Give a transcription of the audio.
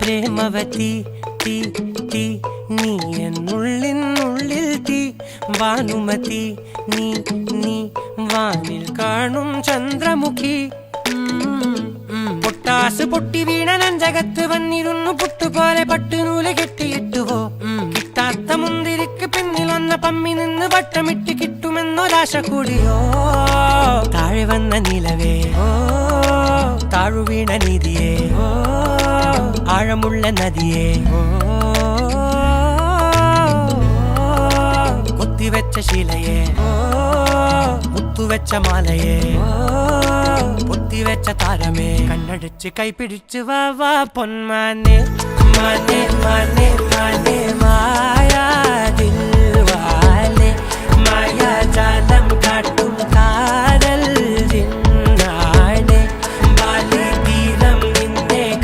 പ്രേമവതി തീ തീ നീ എന്നുള്ളിൽ തീ ഭാനുമതി നീ നീ വാനിൽ കാണും ചന്ദ്രമുഖി പൊട്ടാസ് പൊട്ടി വീണ നെഞ്ചകത്ത് വന്നിരുന്നു പുട്ടുപോലെ പട്ടുനൂല് കെട്ടിയിട്ടുവോ കിട്ടാത്ത മുന്തിരിക്ക് പിന്നിൽ വന്ന പമ്മി നിന്ന് വട്ടമിട്ട് കിട്ടുമെന്നൊരാശ കൂടിയോ താഴെ വന്ന നിലവേ താഴു വീണ നിധിയേ ആഴമുള്ള നദിയേ കൊത്തിവെച്ച ശിലയേ മുത്തുവെച്ച മാലയേ പൊത്തിവെച്ച താരമേ കണ്ണടിച്ച് കൈപിടിച്ച് വാ വാ പൊന്മാനെ മാനെ മാനെ മാനെ മായാ ദിൽവാലെ മായാ ജാല